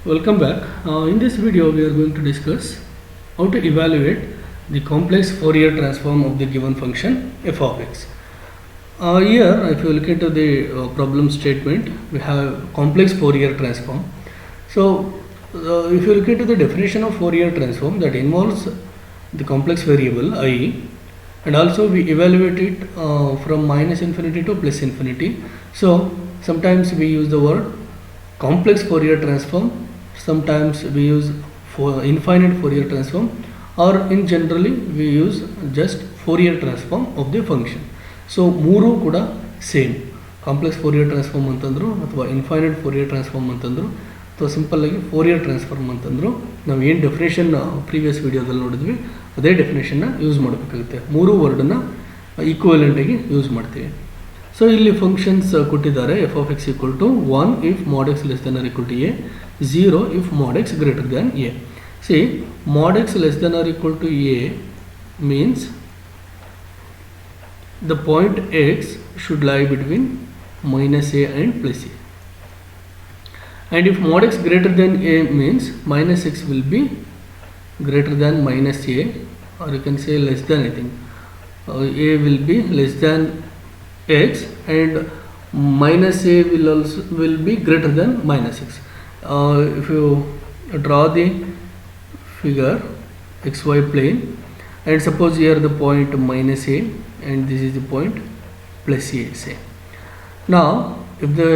Welcome back. In this video, we are going to discuss how to evaluate the complex Fourier transform of the given function f of x. Here, if you look into the problem statement, we have complex Fourier transform. So, if you look into the definition of Fourier transform, that involves the complex variable I, and also we evaluate it from minus infinity to plus infinity. So, sometimes we use the word complex Fourier transform, sometimes we use for infinite Fourier transform, or in generally we use just Fourier transform of the function. So ಮೂರು ಕೂಡ same complex Fourier transform ಅಂತಂದ್ರು ಅಥವಾ infinite Fourier transform ಅಂತಂದ್ರು ಅಥವಾ simple ಆಗಿ Fourier transform ಅಂತಂದ್ರು ನಾವು ಏನು ಡೆಫಿನೇಷನ್ ಪ್ರೀವಿಯಸ್ ವಿಡಿಯೋದಲ್ಲಿ ನೋಡಿದ್ವಿ ಅದೇ ಡೆಫಿನೇಷನ್ನ ಯೂಸ್ ಮಾಡಬೇಕಾಗುತ್ತೆ. ಮೂರು ವರ್ಡನ್ನು ಈಕ್ವಲೆಂಟಾಗಿ ಯೂಸ್ ಮಾಡ್ತೀವಿ. ಸೊ ಇಲ್ಲಿ ಫಂಕ್ಷನ್ಸ್ ಕೊಟ್ಟಿದ್ದಾರೆ f of x equal to 1 if mod x less than or equal to a, 0 if mod x greater than a. See, mod x less than or equal to a means the point x should lie between minus a and plus a. And if mod x greater than a means minus x will be greater than minus a, or you can say less than, I think. A will be less than x and minus a will be greater than minus x. If you draw the figure xy plane, and suppose here the point minus a and this is the point plus a, say. Now if the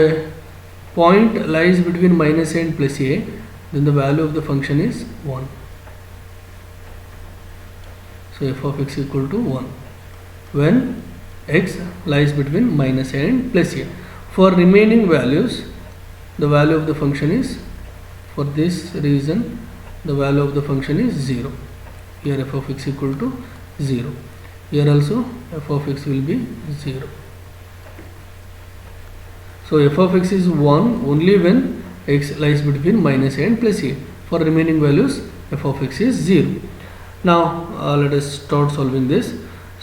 point lies between minus a and plus a, then the value of the function is 1. So f of x equal to 1 when x lies between minus a and plus a. For remaining values, the value of the function is, for this reason, the value of the function is 0. Here f of x equal to 0. Here also f of x will be 0. So f of x is 1 only when x lies between minus a and plus a. For remaining values, f of x is 0. Now let us start solving this.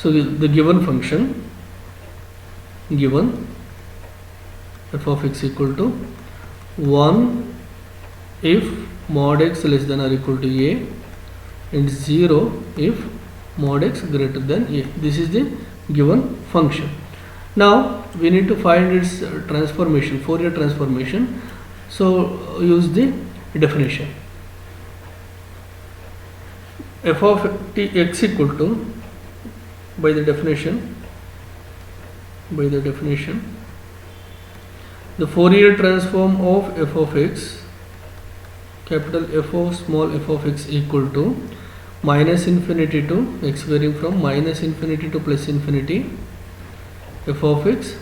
So the given function, given f of x equal to 1 if mod x less than or equal to a and 0 if mod x greater than a. This is the given function. Now we need to find its transformation, Fourier transformation. So use the definition. F of x equal to, by the definition, the Fourier transform of f of x, capital F of small f of x equal to minus infinity to x varying from minus infinity to plus infinity f of x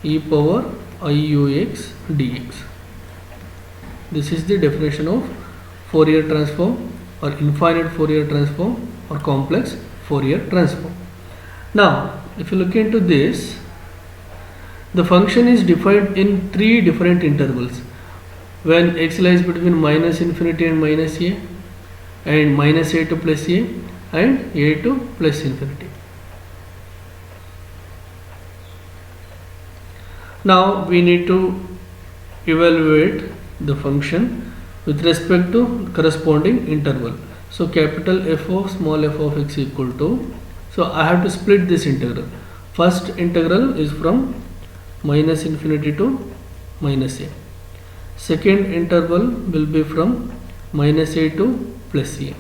e power iux dx. This is the definition of Fourier transform or infinite Fourier transform or complex Fourier transform. Now if you look into this, the function is defined in 3 different intervals. When x lies between minus infinity and minus a, and minus a to plus a, and a to plus infinity. Now we need to evaluate the function with respect to corresponding interval. So capital F of small f of x equal to, so I have to split this integral. First integral is from minus infinity to minus a. Second interval will be from minus a to plus a.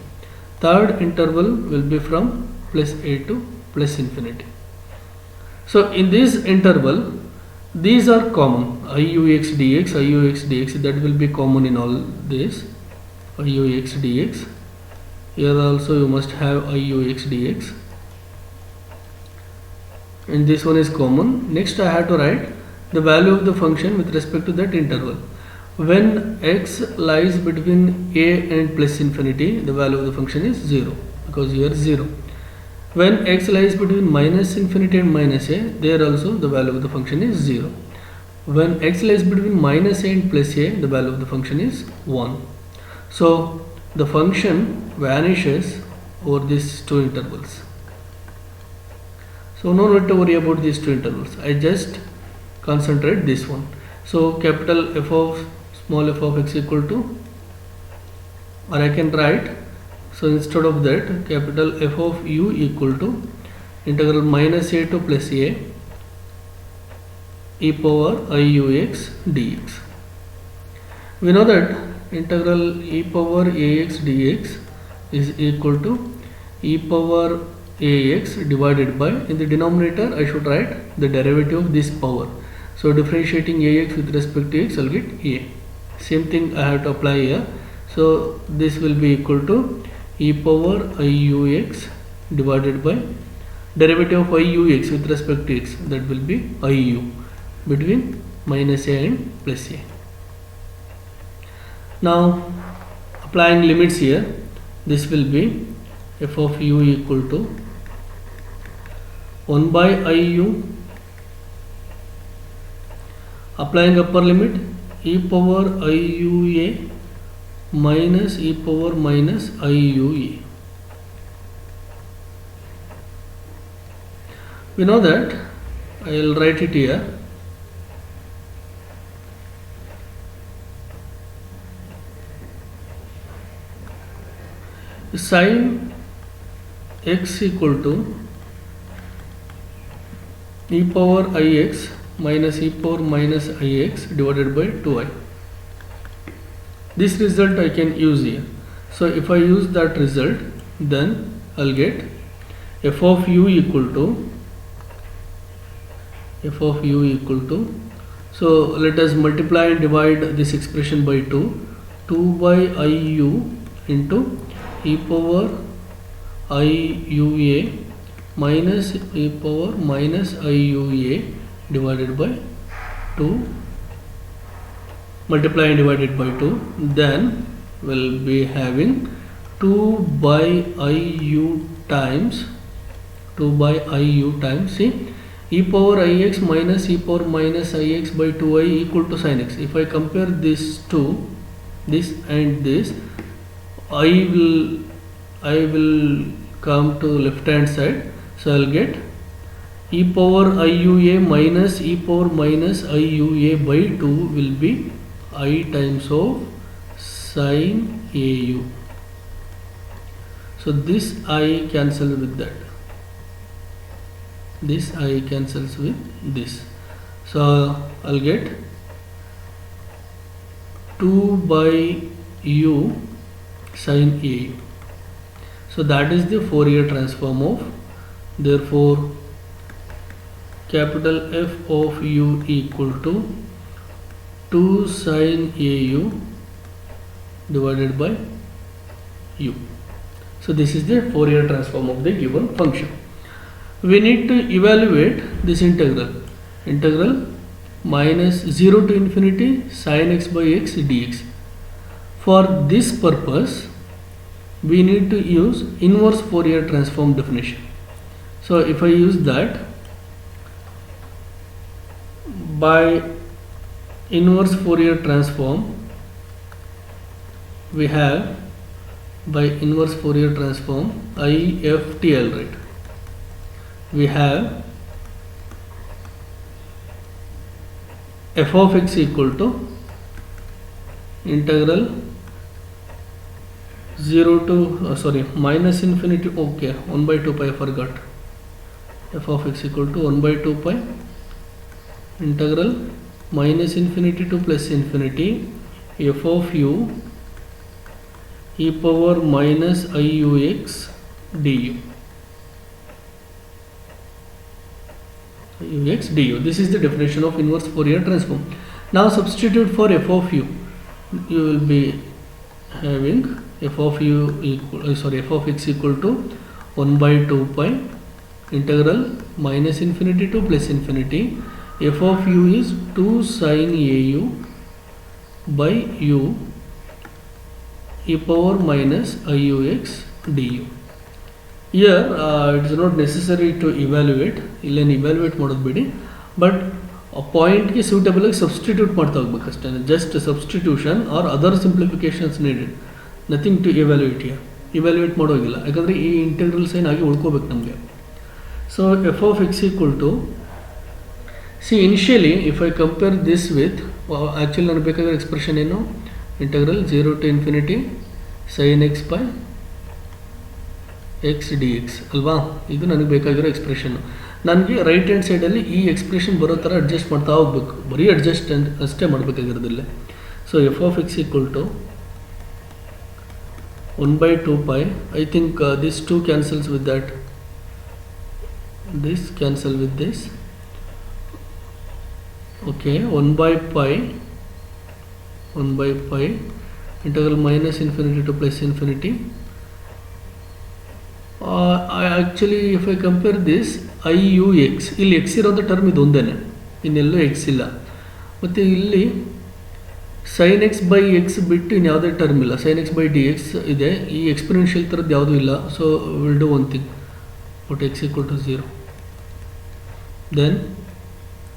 Third interval will be from plus a to plus infinity. So in this interval, these are common, iux dx, that will be common in all this, iux dx. Here also you must have iux dx, and this one is common. Next I have to write the value of the function with respect to that interval. When x lies between a and plus infinity, the value of the function is 0, because here 0. When x lies between minus infinity and minus a, there also the value of the function is 0. When x lies between minus a and plus a, the value of the function is 1. So the function vanishes over these two intervals. So no need to worry about these two intervals. I just concentrate this one. So capital F of small f of x equal to or I can write, so instead of that, capital F of u equal to integral minus a to plus a e power iux dx. We know that integral e power ax dx is equal to e power ax divided by, in the denominator I should write the derivative of this power. So differentiating ax with respect to x, I'll get a. Same thing I have to apply here. So this will be equal to e power iux divided by derivative of iux with respect to x, that will be iu between minus a and plus a. Now applying limits here, this will be f of u equal to 1 by iu, applying upper limit e power iua minus e power minus iua. We know that, I will write it here, sin x equal to e power ix minus e power minus ix divided by 2i. This result I can use here. So if I use that result, then I'll get f of u equal to so let us multiply and divide this expression by 2 by iu into e power iua minus e power minus iua divided by 2, multiply and divided by 2, then we'll be having 2 by iu times see, e power ix minus e power minus ix by 2i equal to sin x. If I compare this to this and this, I will come to left hand side, so I'll get e power iua minus e power minus iua by 2 will be I times of sin au. So this I cancel with that, this I cancels with this, so I'll get 2 by u sin a. So that is the Fourier transform of, therefore capital F of u equal to 2 sin au divided by u. So this is the Fourier transform of the given function. We need to evaluate this integral minus 0 to infinity sin x by x dx. For this purpose, we need to use inverse Fourier transform definition. So if I use that, by inverse Fourier transform, we have by inverse Fourier transform IFT, I'll write. We have f of x equal to integral 0 to minus infinity, okay, 1 by 2 pi, I forgot. F of x equal to 1 by 2 pi integral minus infinity to plus infinity f of u e power minus iux du. This is the definition of inverse Fourier transform. Now substitute for f of u. You will be having f of x equal to 1 by 2 pi integral minus infinity to plus infinity. F of u is 2 sin au by u e power minus iux du. Here it is not necessary to evaluate, illen evaluate ಮಾಡೋದು ಬಿಡಿ, but point ಗೆ suitable ಆಗಿ substitute ಮಾಡ್ತಾ ಹೋಗ್ಬೇಕು ಅಷ್ಟೇ. Just substitution or other simplifications needed, nothing to evaluate here. Evaluate ಮಾಡೋಗಿಲ್ಲ, ಯಾಕಂದರೆ ಈ ಇಂಟೆಗ್ರಲ್ ಸೈನ್ ಆಗಿ ಉಳ್ಕೋಬೇಕು ನಮಗೆ. So f of x equal to, C initially if I compare this with, actually ನನಗೆ ಬೇಕಾಗಿರೋ ಎಕ್ಸ್ಪ್ರೆಷನ್ ಏನು, integral 0 to infinity sin x by x dx ಅಲ್ವಾ. ಇದು ನನಗೆ ಬೇಕಾಗಿರೋ ಎಕ್ಸ್ಪ್ರೆಷನ್. ನನಗೆ ರೈಟ್ ಹ್ಯಾಂಡ್ ಸೈಡಲ್ಲಿ ಈ ಎಕ್ಸ್ಪ್ರೆಷನ್ ಬರೋ ಥರ ಅಡ್ಜಸ್ಟ್ ಮಾಡ್ತಾ ಹೋಗ್ಬೇಕು, ಬರೀ ಅಡ್ಜಸ್ಟ್ ಅಷ್ಟೇ ಮಾಡಬೇಕಾಗಿರೋದಿಲ್ಲ. So f of x equal to 1/2 pi. I think this 2 cancels with that, this cancel with this. Okay, 1/pi integral minus infinity to plus infinity. Actually if I compare this I u x, ಇಲ್ಲಿ x ಇರೋಂಥ term ಇದು ಒಂದೇನೆ, ಇನ್ನೆಲ್ಲೂ x ಇಲ್ಲ. ಮತ್ತು ಇಲ್ಲಿ sin x by x ಬಿಟ್ಟು ಇನ್ನು ಯಾವುದೇ ಟರ್ಮ್ ಇಲ್ಲ, sin x by dx ಇದೆ, ಈ ಎಕ್ಸ್ಪೋನೆನ್ಷಿಯಲ್ ಥರದ್ದು ಯಾವುದೂ ಇಲ್ಲ. So will do one thing, put x equal to 0, then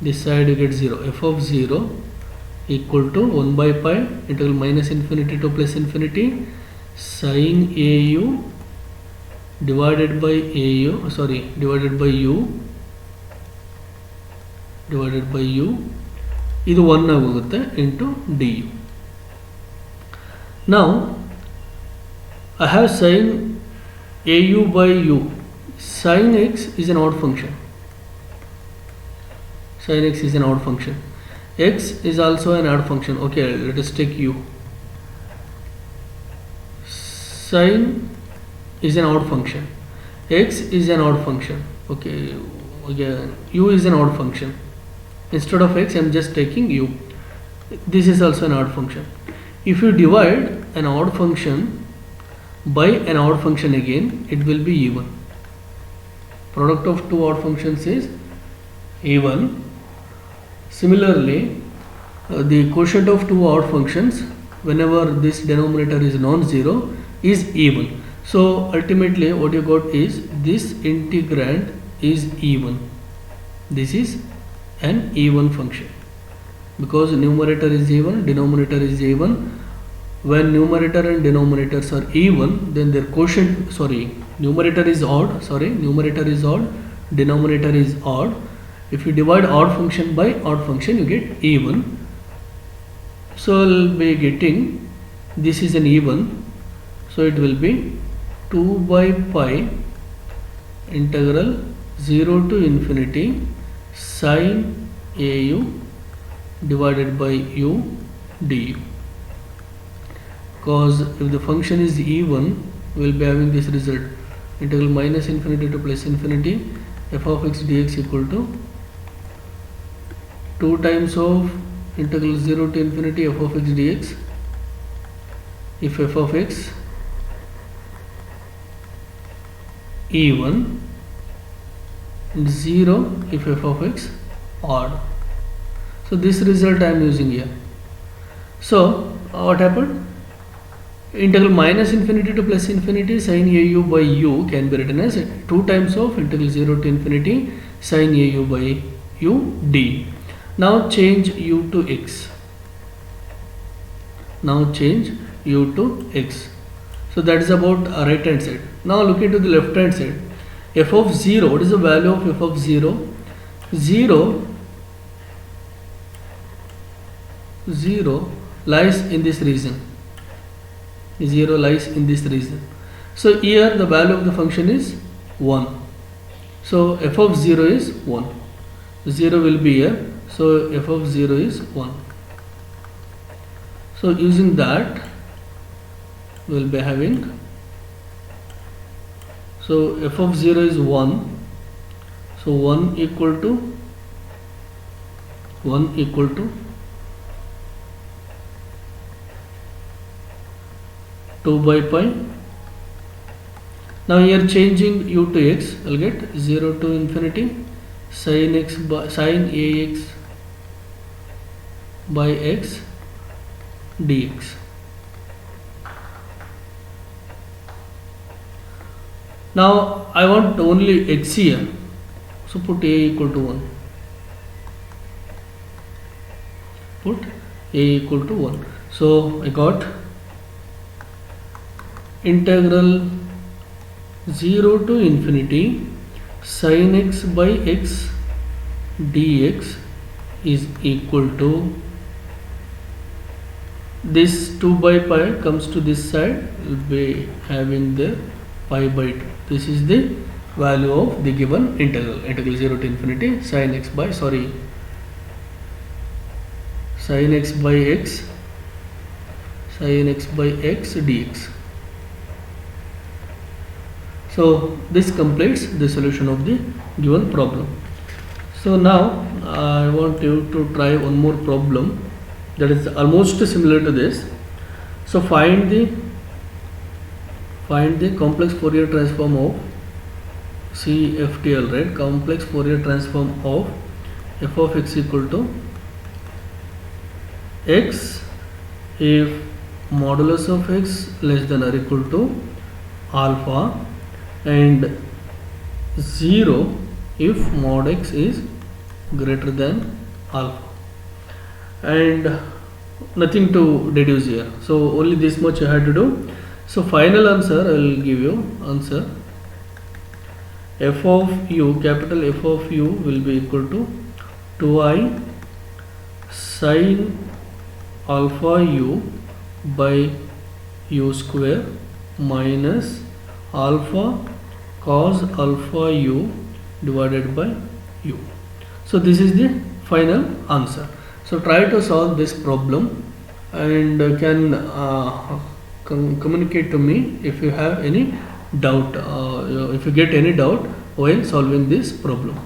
this side you get 0. f of 0 equal to 1/pi integral minus infinity to plus infinity sin au divided by u ಇದು 1 ಆಗೋಗುತ್ತೆ into D you. ನಾವು I have sin au by u. sin x is an odd function. Sin x is an odd function. X is also an odd function. Okay, let us take u. Sin is an odd function. X is an odd function. Okay, u is an odd function. Instead of x, I am just taking u. This is also an odd function. If you divide an odd function by an odd function again, it will be even. Product of two odd functions is even. Similarly, the quotient of two odd functions, whenever this denominator is non-zero, is even. So ultimately what you got is this integrand is even. This is an even function because numerator is even, denominator is even. When numerator and denominators are even, then their quotient, numerator is odd, denominator is odd. If you divide odd function by odd function, you get even. So I'll be getting, this is an even, so it will be 2/pi integral 0 to infinity sin au divided by u du. Because if the function is even, we will be having this result, integral minus infinity to plus infinity f of x dx equal to 2 times of integral 0 to infinity f of x dx if f of x even and 0 if f of x odd. So this result I am using here. So what happened? Integral minus infinity to plus infinity sin au by u can be written as 2 times of integral 0 to infinity sin au by u d. Now change u to x. So that is about right hand side. Now look into the left hand side. F of 0, what is the value of f of 0? 0 lies in this region. 0 lies in this region. So here the value of the function is 1. So f of 0 is 1. 0 will be here. So f of 0 is 1. So using that, we will be having, so f of 0 is 1. So 1 equal to 2/pi. Now here changing u to x, I'll get 0 to infinity sin ax by x dx. Now I want only x here, so put a equal to 1. So I got integral 0 to infinity sin x by x dx is equal to this 2 by pi comes to this side, will be having the pi by 2. This is the value of the given integral 0 to infinity sin x by sin x by x dx. So this completes the solution of the given problem. So now I want you to try one more problem that is almost similar to this. So find the complex Fourier transform of CFTL, right? Complex Fourier transform of f of x equal to x if modulus of x less than or equal to alpha, and 0 if mod x is greater than alpha, and nothing to deduce here. So only this much I had to do. So final answer I will give you. Answer f of u, capital F of u will be equal to 2i sin alpha u by u square minus alpha cos alpha u divided by u. So this is the final answer. So try to solve this problem and can communicate to me if you have any doubt, if you get any doubt while solving this problem.